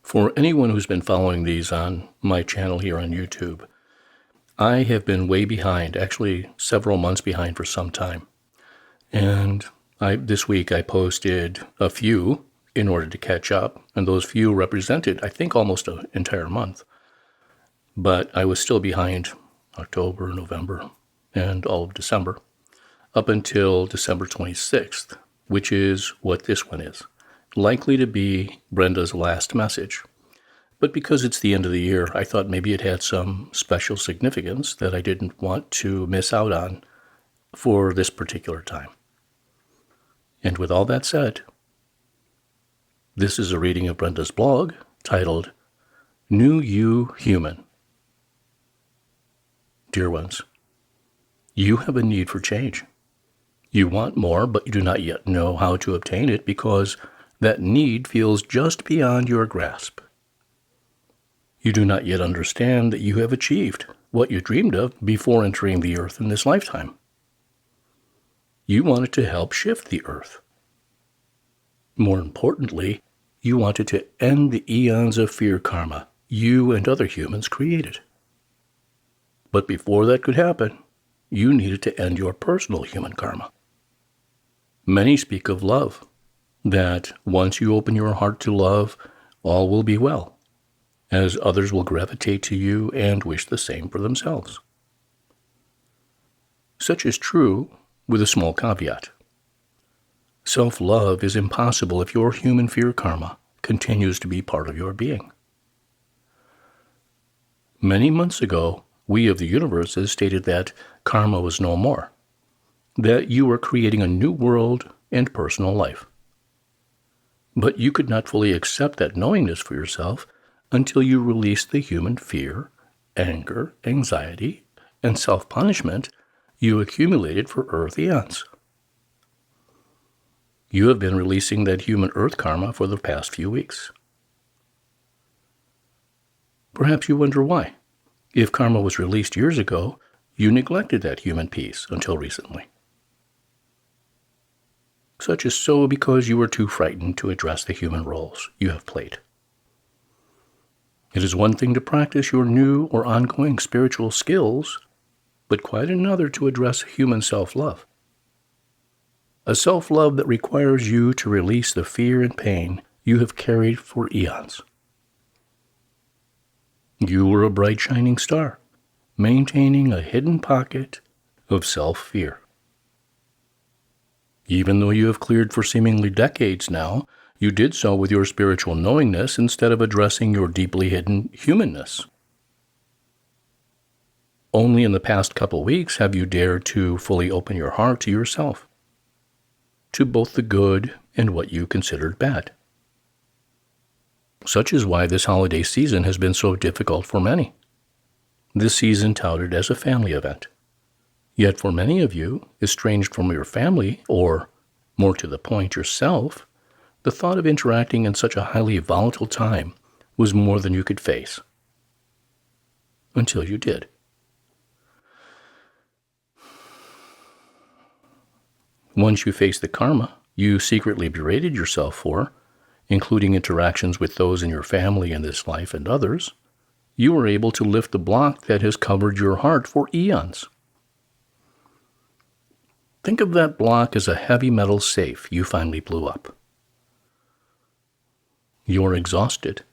For anyone who's been following these on my channel here on YouTube, I have been way behind, actually several months behind for some time. And this week I posted a few in order to catch up, and those few represented, I think, almost an entire month. But I was still behind October, November, and all of December, up until December 26th, which is what this one is. Likely to be Brenda's last message. But because it's the end of the year, I thought maybe it had some special significance that I didn't want to miss out on for this particular time. And with all that said, this is a reading of Brenda's blog titled, New You Human. Dear ones, you have a need for change. You want more, but you do not yet know how to obtain it because that need feels just beyond your grasp. You do not yet understand that you have achieved what you dreamed of before entering the earth in this lifetime. You wanted to help shift the earth. More importantly, you wanted to end the eons of fear karma you and other humans created. But before that could happen, you needed to end your personal human karma. Many speak of love, that once you open your heart to love, all will be well, as others will gravitate to you and wish the same for themselves. Such is true with a small caveat. Self-love is impossible if your human fear karma continues to be part of your being. Many months ago, we of the universes stated that karma was no more, that you were creating a new world and personal life. But you could not fully accept that knowingness for yourself until you released the human fear, anger, anxiety, and self-punishment you accumulated for Earth eons. You have been releasing that human Earth karma for the past few weeks. Perhaps you wonder why. If karma was released years ago, you neglected that human piece until recently. Such is so because you were too frightened to address the human roles you have played. It is one thing to practice your new or ongoing spiritual skills, but quite another to address human self-love. A self-love that requires you to release the fear and pain you have carried for eons. You were a bright shining star, maintaining a hidden pocket of self-fear. Even though you have cleared for seemingly decades now, you did so with your spiritual knowingness instead of addressing your deeply hidden humanness. Only in the past couple weeks have you dared to fully open your heart to yourself, to both the good and what you considered bad. Such is why this holiday season has been so difficult for many. This season touted as a family event. Yet for many of you, estranged from your family, or, more to the point, yourself, the thought of interacting in such a highly volatile time was more than you could face. Until you did. Once you faced the karma you secretly berated yourself for, including interactions with those in your family in this life and others, you were able to lift the block that has covered your heart for eons. Think of that block as a heavy metal safe you finally blew up. You're exhausted,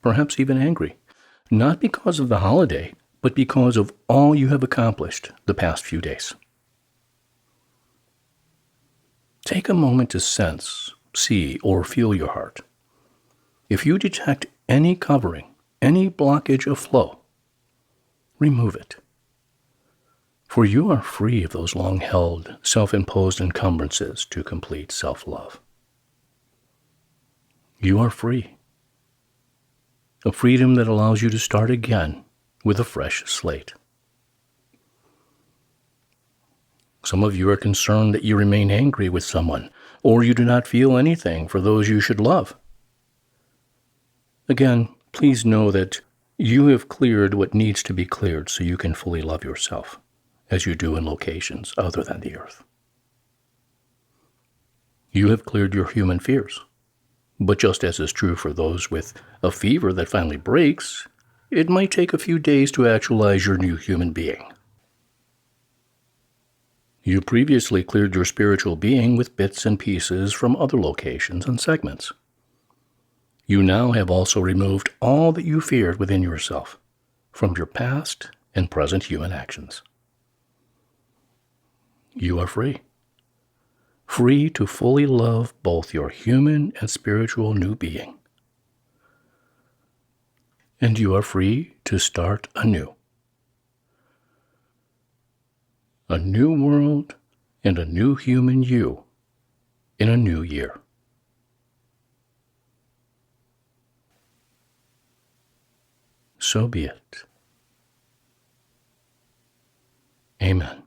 perhaps even angry, not because of the holiday, but because of all you have accomplished the past few days. Take a moment to sense, see, or feel your heart. If you detect any covering, any blockage of flow, remove it. For you are free of those long-held, self-imposed encumbrances to complete self-love. You are free. A freedom that allows you to start again with a fresh slate. Some of you are concerned that you remain angry with someone, or you do not feel anything for those you should love. Again, please know that you have cleared what needs to be cleared so you can fully love yourself, as you do in locations other than the earth. You have cleared your human fears. But just as is true for those with a fever that finally breaks, it might take a few days to actualize your new human being. You previously cleared your spiritual being with bits and pieces from other locations and segments. You now have also removed all that you feared within yourself from your past and present human actions. You are free. Free to fully love both your human and spiritual new being. And you are free to start anew. A new world and a new human you in a new year. So be it. Amen.